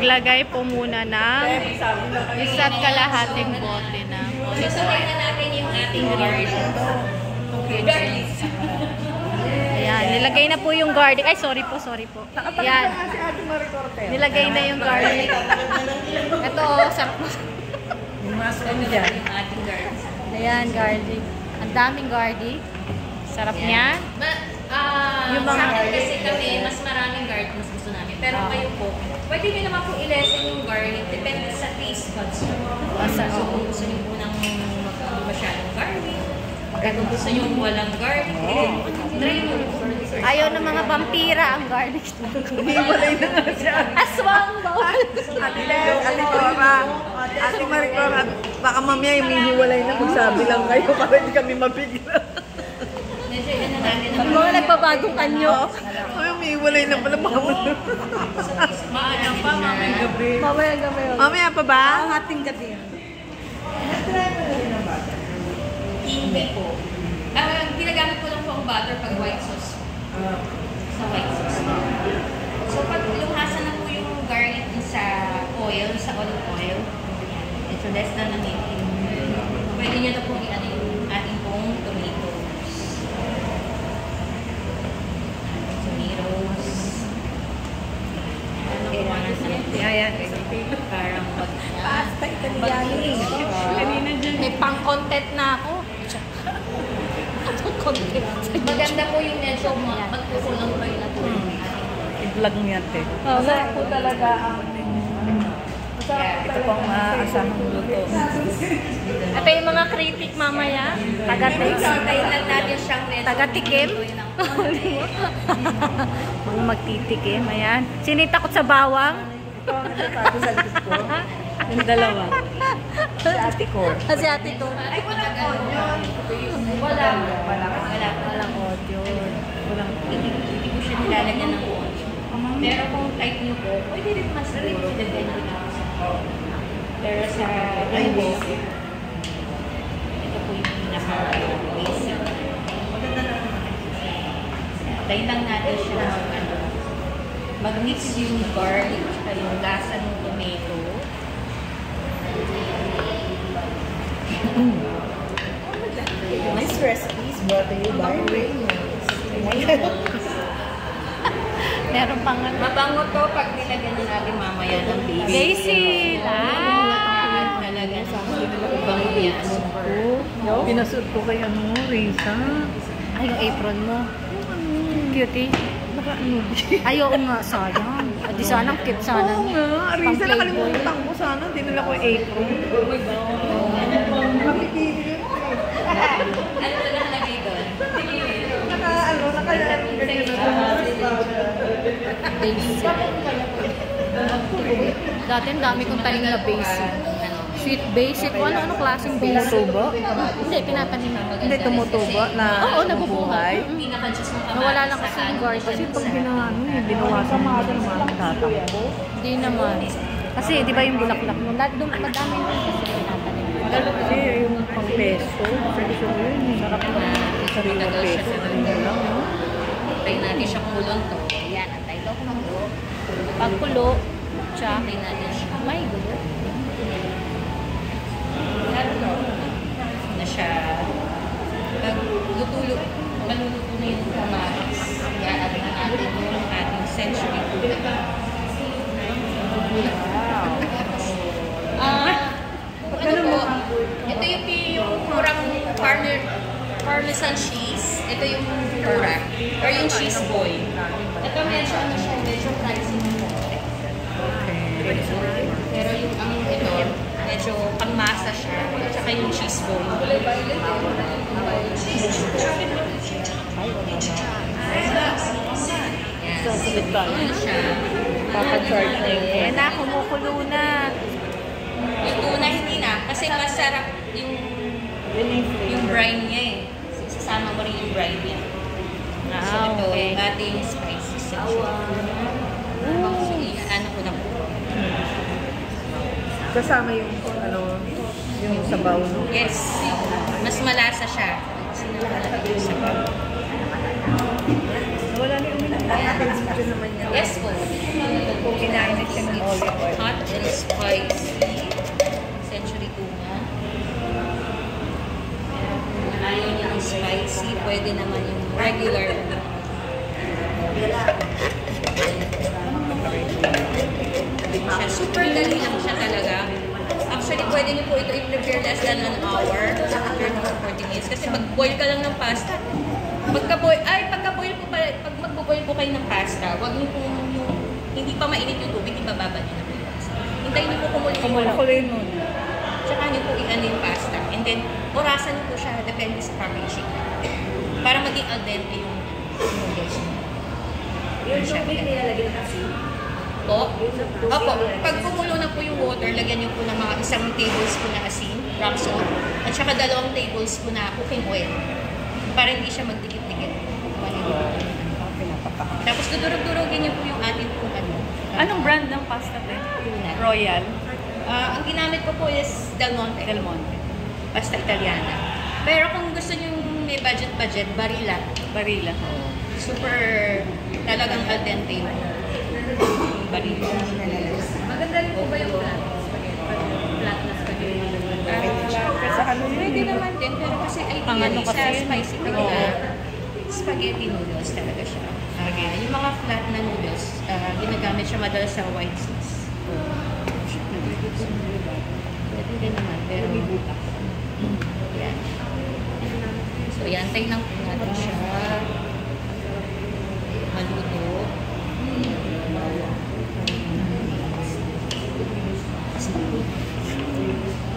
Maglagay po muna ng isa't kalahating bote na. So, tingnan natin yung ating garlic. Garlic. Ayan, nilagay na po yung garlic. Ay, sorry po. Ayan. Nilagay na yung garlic. Ito, sarap mo. Yung ating garlic. Ayan, garlic. Ang daming garlic. Sarap niya. Yung mga sa akin kasi kami, mas maraming garlic mas gusto namin. Pero kayo po, pwede nyo naman po i-lessen yung garlic. Depende sa taste buds nyo. So, kung gusto nyo po ng masyadong garlic, kung gusto nyo walang garlic, try nyo. Ayaw ng mga vampira ang garlic. Hiwalay na nga siya. Aswang ba? Ate Maricor, baka mamaya yung hiwalay na magsabi lang kayo para hindi kami mabigla. Medyo yun na natin. Ang mga nagbabagong anyo. Ay, umiiwalay na pala. Maaya pa, mamayang gabi. Mamaya gabi. Mamaya pa ba? Hating gabi. Hindi po. Ginagamit ko lang po ang butter pag white sauce. Sa white sauce. So, pag lumasan na po yung garlic sa oil, sa olive oil, ito less than a minute. Pwede nyo na po i-ano yung ating pong tomatoes. Tomatoes. Kailangan sa parang Pasta Italiani. May pang-content na ako. maganda po yung medyo magkukulang pa yung natin. I-vlog niya, te. Masarap po talaga ang Ito pong maasahang luto. Ito yung mga critic mamaya. Taga-taste. Tayo lang natin siyang medyo. Taga-tikim. Mga magtitikim. Ayan. Sino yung takot sa bawang? Ito ang natasabi sa list ko. Yung dalawa. Si ate ko. Si ate ko. Ay, walang onion. Walang onion. Hindi ko siya nilalagyan ng onion. Pero kung type niyo po, pwede rin mas siguro. Pero sa ibo, ito po yung pinaka-basic. Tayo lang natin siya mag-mix yung garlic at yung lasa ng tomato. Nice recipes brought to you by Raymond. Meron pang Mabango to pag nilagyan na natin mamaya ng basil. Talaga sa bango yan. Pinasud ko kay Risa. Ay, yung apron mo. Cutie. Baka Ay, oo nga, sayang. Di sana, cute sana. Oo nga, Risa, nakalimutan ko sana. Dinala ko yung apron. Kapitili yun. Ano na nakalagay doon? Basic. Dati ang dami kong tanim na basic. Sweet basic. Ano klaseng basic? Tumutubo? Hindi, pinatanim na. Hindi tumutubo na Oo, nabubuhay. Pinaka-juice ng kamatis. Nawala lang kasi yung garden. Kasi pag binawasan mo ka naman tatakbo. Hindi naman. Kasi di ba yung bulaklak mo? Madami yung kasi pinatanim. Lalo kasi yung pang peso. Peso yun. Sarap na. Sarili na peso. Tayo natin siya kulon to. Ayan, antay daw kung maglo. Pagkulo, siya. Tayo natin siya. May gulo. Na siya. Pag lutulo, maluluto na yung kamatis. Iaad na natin yung ating century. Ano po? Ito yung kurang Parmesan cheese. Ito yung correct. Or yung cheese boy. Ito medyo ano siya, medyo pricey po. Pero yung ito, medyo pangmasa siya. At saka yung cheese boy. So, sulit ba? Ano siya? Papa-charge na yun. Eh na, kumukulo na. Yung tuna hindi na. Kasi masarap yung brine niya eh. Sasama mo rin yung brine niya. So ito, yung ating spices section. So, ano ko na po. Kasama yung yung sabaw, no? Yes. Mas malasa siya. Sinalala yung sabaw. Wala na yung Nakaka-video naman yan. Yes po. Kung kinain na siya ng olive oil. Hot and spicy. Century tuna. Kung ayaw niya ang spicy, pwede naman yung regular. Siya, super dali lang siya talaga. Actually, pwede niyo po ito i-prepare less than an hour. 30 to 40 minutes. Kasi mag-boil ka lang ng pasta. Pagka-boil po pala, pag mag-boil po kayo ng pasta, wag niyo po yung, hindi pa mainit yung tubig, ibababa niyo na po yung pasta. Hintayin niyo po Kumuloy nun. Tsaka niyo po i-ano yung pasta. And then, orasan niyo po siya, depende sa packaging. Para maging al dente yung noodles niyo. Yung tubig nilalagay na kasi. Opo. Pag kumulo na po yung water, lagyan niyo po ng mga 1 tablespoon na asin, rock salt, at saka 2 tablespoon na cooking oil. Para hindi siya magdikit-dikit. Tapos dudurog-durogin niyo po yung atin kung ano. Anong brand ng pasta din? Tuna. Royal? Ang ginamit ko po is Del Monte. Del Monte. Pasta Italiana. Pero kung gusto niyo yung may budget, Barilla. Barilla. Super talagang al dente yung Barilla. Maganda rin po ba yung flat? Flat na spaghetti. Pwede naman din, pero kasi Pang-ano ideally kasi sa yun? spicy talaga, spaghetti noodles talaga siya. Yung mga flat na noodles, ginagamit siya madalas sa white sauce. Pwede naman, pero may butak. Yan. So, yantay lang po natin siya. Maluto.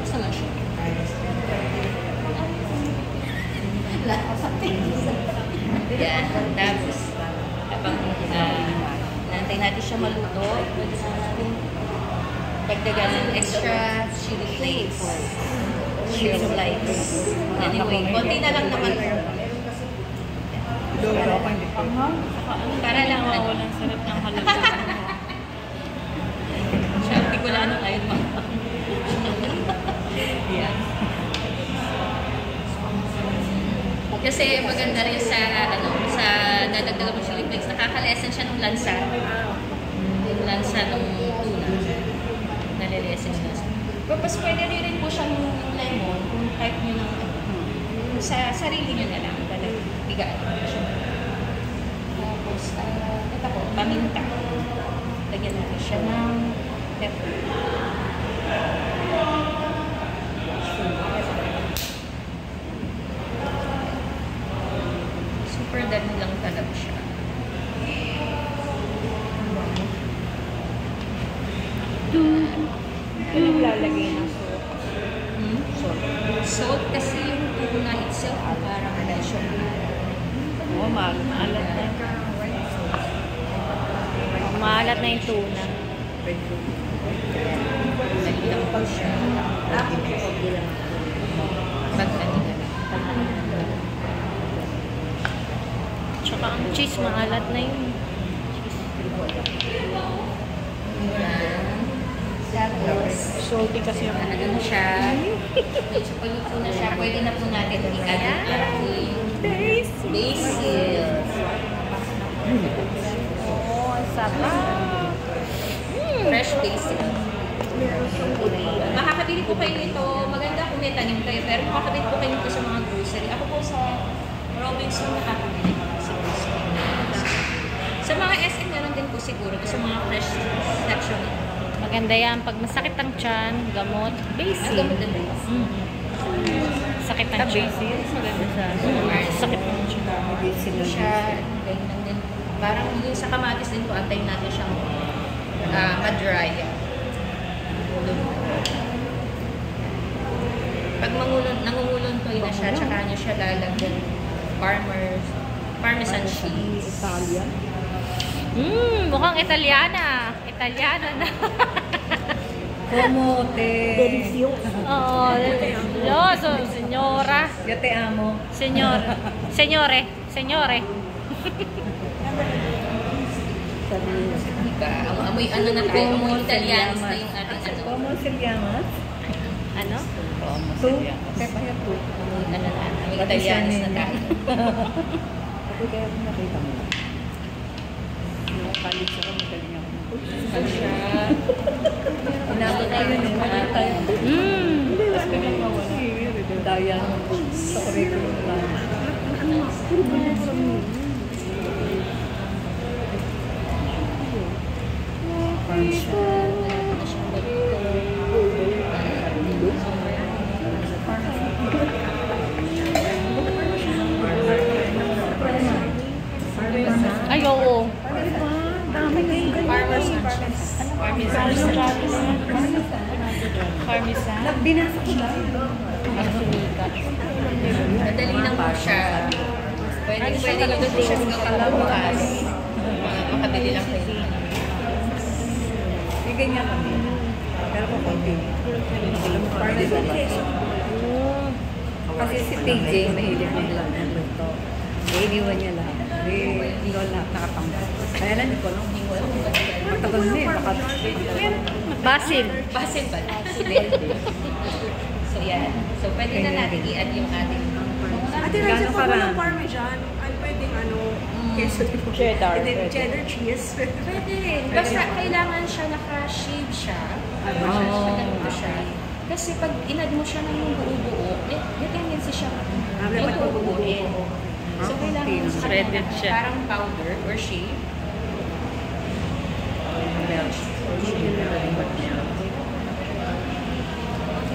Saan na siya? Yan. Tapos, habang nantay natin siya maluto, pwede na natin dagdagan ng extra chili flakes. Chili flakes. Anyway, konti na lang naman. Para lang Walang sarap ng halutan. siya, hindi ko lang ano kayo Yan. Kasi maganda rin sa sa dadagdagan mo chili flakes, nakaka-lessen siya ng lansa. Yung lansa ng tuna. Nalilesen siya. Tapos pwede rin po siyang lemon kung type nyo ng sa sarili nyo na lang. Bigaan mo siya. Tapos, ito po, paminta. Lagyan natin siya ng pepper. Super dami lang talaga siya. Anong lalagay ng soup? Salt kasi yung tuna itself parang medyo Oo, maalat na. Maalat na yung tuna. nalilang po siya. Pag ano na lang. Tsaka ang cheese, maalat na yun. Tapos, Salty kasi yung ano na siya. Medyo paluto na siya. Pwede na po natin i-add yung basil. Oh, ang sarap. Fresh basil. Makakabili po kayo nito. Maganda kung may tanim kayo. Pero makakabili po kayo nito sa mga grocery. Ako po sa Robinson nakakabili sa grocery. Sa mga SM meron din po siguro. Sa mga fresh section. Maganda yan. Pag masakit ang tiyan, gamot, basil. Ang gamot din ba? Sakit ang tiyan. maganda sa Sakit ang tiyan. Basil siya. Ganyan din. Parang yung sa kamatis din po, antayin natin siyang ma-dry. Pag nangungulon po na siya, tsaka nyo siya lalagyan parmesan cheese. Italian. Mukhang Italiana. Italiana na. Comote. Delicioso. Oo, delicioso. Senyora. Yo te amo. Senyor. Senyore. Senyore. Diba? Amoy ano na tayo, amoy Italianos na yung ating ano. Como se llama? Ano? Tu. Pepe tu. Amoy ano na, amoy Italianos na tayo. Ako kaya nakita mo. college ako, magaling ako. Ano siya? Inabot tayo nung wala tayo. Tapos biglang mawala. Daya sa curriculum lang. Ay, oo. Farmer Sanchez. Parmesan. Parmesan. Binasa ko ba? Madali lang po siya. Pwede nyo doon po siya bukas. Makabili lang kayo. May ganyan kami. Pero kung konti. Kasi si PJ, mahilig maglang ng ito. Iniwan niya lang. Lola, nakapangkat. Kaya lang, hindi ko lang. Matagal na eh. Baka Basil. Basil ba? So yan. So pwede na natin i-add yung ating Ate Raisa, pag walang parmesan, ay pwedeng queso dito. Cheddar, And then pwede. cheddar cheese. Pwede rin. Basta kailangan siya naka-shave siya. Ganito siya. Kasi pag inad mo siya ng buo-buo, may tendency siya may buo-buuin. So kailangan Shredded siya. parang powder or shave.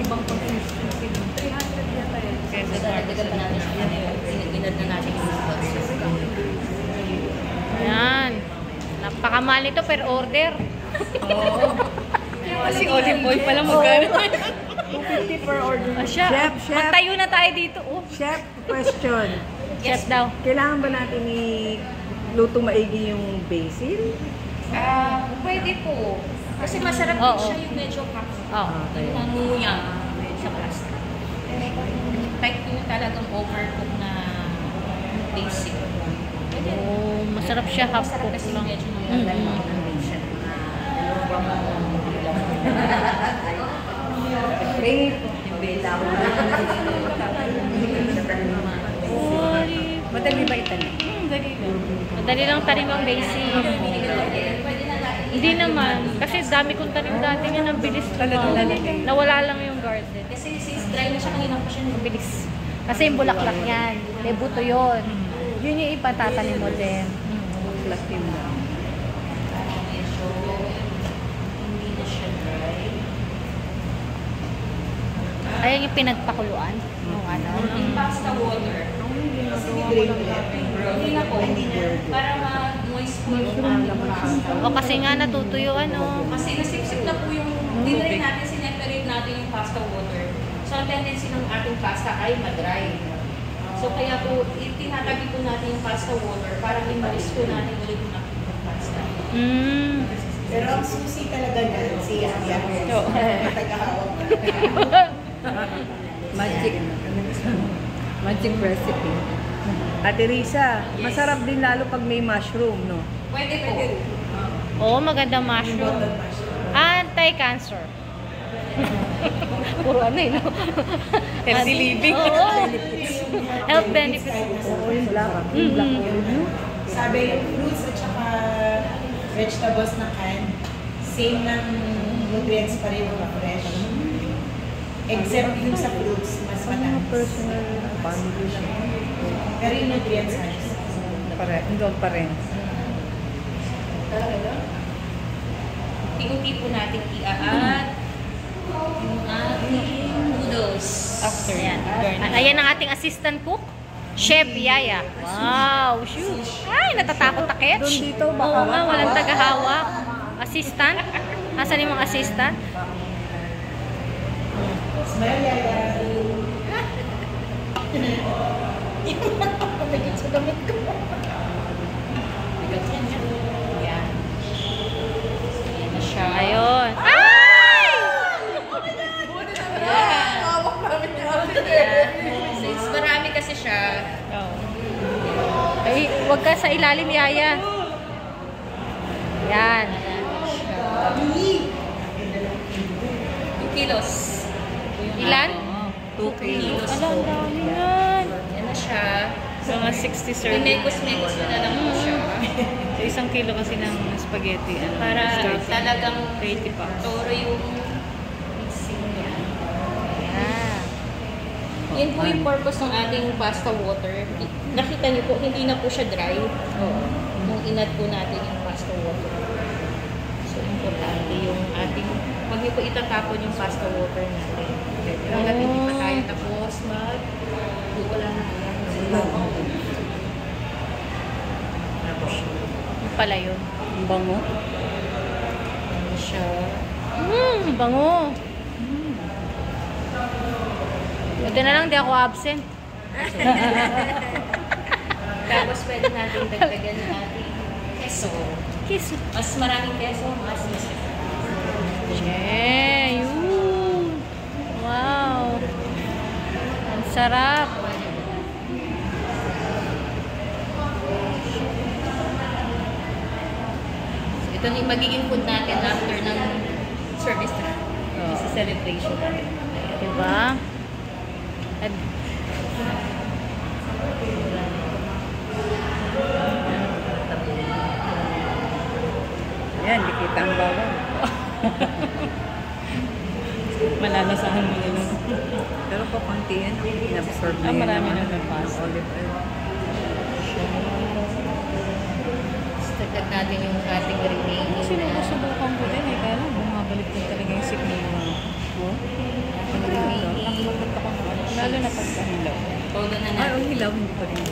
ibang consistency. 300 yata eh. So dadagdagan pa natin siya. Inad na natin yung sauce. Yan. Napakamahal nito per order. Oo. Kasi olive oil pala magkano. 250 per order. Siya, Chef, chef. magtayo na tayo dito. Oh. Chef, question. Chef daw. Kailangan ba natin i-luto maigi yung basil? Pwede po. Kasi masarap din Oo. siya yung medyo Oh. yung nanguya sa plastic. Type yung talagang overcook na basic. Pwede. Oh, masarap siya half Masarap cook kasi lang. medyo Wait. Bela ko na. Madali ba itanim? Madali lang tanim ang basic. Hindi naman. Kasi dami kong tanim dati niya. Ang bilis Talagang nawala lang yung garden. Kasi since dry na siya, kanina pa siya Ang bilis. Kasi yung bulaklak yan. May buto yun. Yun yung ipatatanim mo din. Platin lang. medyo hindi na siya dry. Ayan yung pinagpakuluan. Yung ano. Yung pasta water. Hindi na po. Para ma-moist po yung ating pasta. O kasi nga natutuyo ano. Kasi nasipsip na po yung dinry natin, sineperate natin yung pasta water. So, ang tendency ng ating pasta ay madry. So, kaya po, tinatabi po natin yung pasta water para i-moist po natin ulit yung ating pasta. Mm. Pero ang susi talaga na si Yaya. Tagahawak na. Magic. Magic recipe. Ate Risa, masarap din lalo pag may mushroom, no? Pwede po. Oo, magandang mushroom. Anti-cancer. Puro ano eh, no? Healthy living. Oo. Health benefits. Oo, yung black. Yung black oil, no? Sabi yung fruits at saka vegetables na can, same ng nutrients pa rin mga fresh. Except yung sa fruits, mas matamis. Personal family lang. Pero yung nutrients Doon pa rin. Unti-unti po natin i-add yung ating noodles. After yan. Ayan ang ating assistant cook. Chef Yaya. Wow, shoot. Ay, natatakot na Ketch. Doon dito, baka Oo nga, walang tagahawak. Assistant? Asan yung mga assistant? Smile, Yaya. Pagkakit sa damit ko. Yan. Yan na siya. Ayun. Ay! Since marami kasi siya, Ay, wag ka sa ilalim, Yaya. Yan. 2 kilos. Ilan? 2 kilos. Alam, dami yan. Yan na siya. Mga 60 servings. Mekos-mekos na lang po siya. So, isang kilo kasi ng spaghetti. Para talagang 80 pa. toro yung mixing niya. Yeah. Yun po yung purpose ng ating pasta water. Nakita niyo po, hindi na po siya dry. Nung inad po natin yung pasta water. So, importante yung ating, huwag niyo po itatapon yung pasta water natin. Hanggat hindi pa tayo tapos wala na yan. Yung pala yun. Ang bango. Ano siya? Bango. Ito na lang, di ako absent. Tapos pwede natin dagdagan ng ating keso. Kiss. Mas maraming keso, mas Yeah, yun. Wow. Ang sarap. ito na yung magiging food natin after ng service na. Sa celebration natin. Diba? At Yan, di kita ang bawang. malalasahan mo nila. Pero po konti yan, in-absorb na yan. Marami naman. na napas. Olive oil. Dagdag natin yung ating remaining na Sinusubukan ko din eh. Kaya lang, bumabalik din talaga yung signal mo. ating remaining. Lalo na pagkahilaw. Todo na Ay, natin. ang hilaw, hindi pa rin.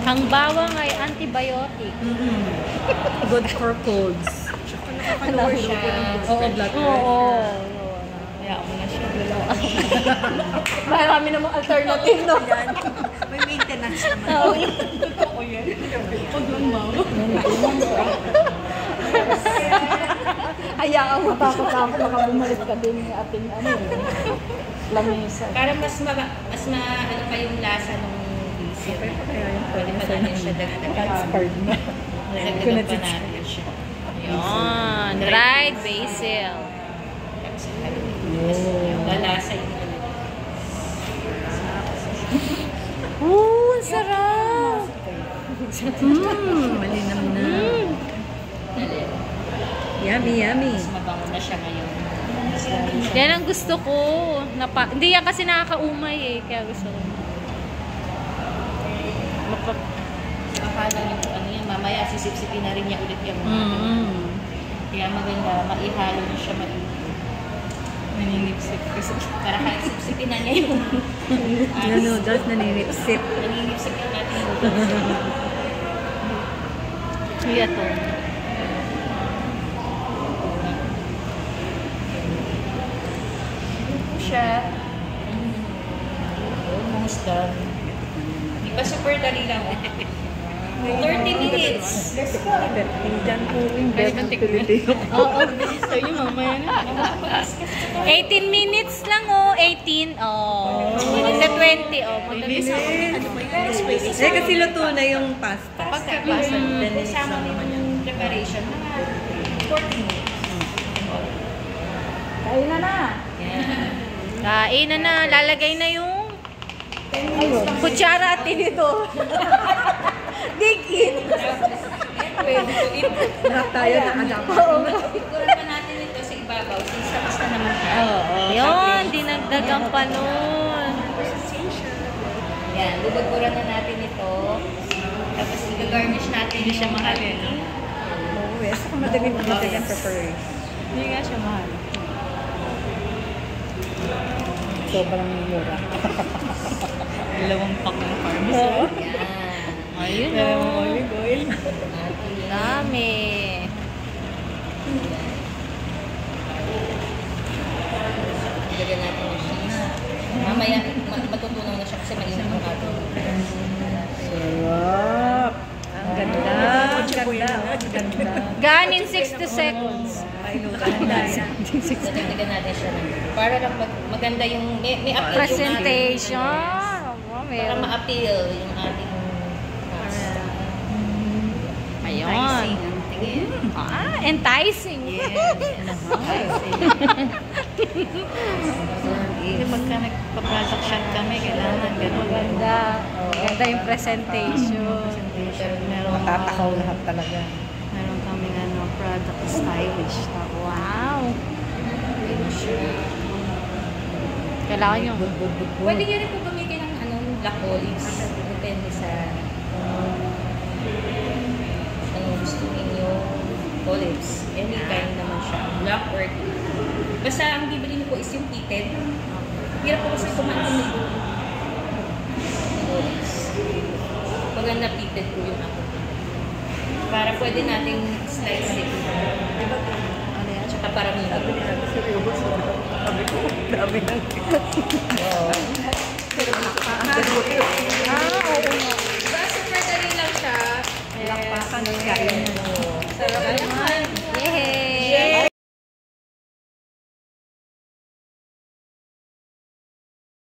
Ang bawang ay antibiotic. Good for colds. Ano siya? Oo, blood Oo. Kaya mo na siya. Marami namang alternative, no? May maintenance naman. Oo. Totoo yan. Huwag lang bawang. Hayaan mo tapos baka bumalik ka din yung ating lamesa. Para mas ano pa yung lasa ng basil. Pwede pa natin siya dagdagan. Expired na. Dagdagan pa natin siya. Yun. Dried basil. Yung lalasa yung ano. Ooh, ang sarap! Malinam na. Yummy, yummy. Mas mabango na siya ngayon. Yan ang gusto ko. Hindi yan kasi nakakaumay eh. Kaya gusto ko. Akala niyo po ano yan, mamaya sisip-sipin na rin niya ulit yung kaya maganda, maihalo niyo siya maigi. Naninipsip kasi. Para kahit sipsipin na niya yung Yung noodles na ninipsip. naninipsip yung natin. Iya to. Siya. Almost done. Di ba super dali lang? 30 minutes. Let's go. Diyan po yung Pwede ba tignan? Oo. Sa'yo mamaya na. 18 minutes lang oh. 18. Oh. Magsa 20 oh. Magdabis ako. Eh, kasi luto na yung pasta. Pagkabasa, kasama yung preparation, mga 40 minutes. Kain na na. Yan. Kain na na. Lalagay na yung kutsara at dito. Dig in. Pwede ko ito. Lahat tayo nakadapat. Ikuran pa natin ito sa ibabaw. Since tapos na naman tayo. Yun. Dinagdagan pa nun. Yan, bubagburan na natin ito. Tapos i-garnish natin. Hindi siya mahal eh, no? Oo, eh. Saka madaling ang preparation. Hindi nga siya mahal. Sobrang mura. Dalawang pack ng farms. Yan. Ayun Dalawang o. olive oil. Dami. Lagyan natin yung cheese. Mamaya, matutunaw na siya kasi mainit ang ating. Sarap. Ang ganda. Ang ganda. Ang ganda. Gone in 60 seconds. Ay, no, ganda yan. Dadagdagan natin siya. Para lang maganda yung, may appeal yung ating, Presentation. Oh, para meron. ma-appeal yung ating pasta. Ayun. Tingin. Enticing. Yes. Kasi pagka nagpa-product shot kami, kailangan ganun. Maganda. Maganda yung presentation. Meron Matatakaw lahat talaga. Meron kaming product stylish. Wow! Kailangan yung Pwede nyo rin po gamitin ng black olives. Depende sa gusto ninyo olives. Any kind naman siya. Black or basta ang bibili niyo po is yung heated. Hirap po kasi kumain ng olives. Maganda heated po yung ako. Para pwede nating slice it. Tsaka para may Dami ng... Diba, super dali lang siya. Lakpakan ng kain.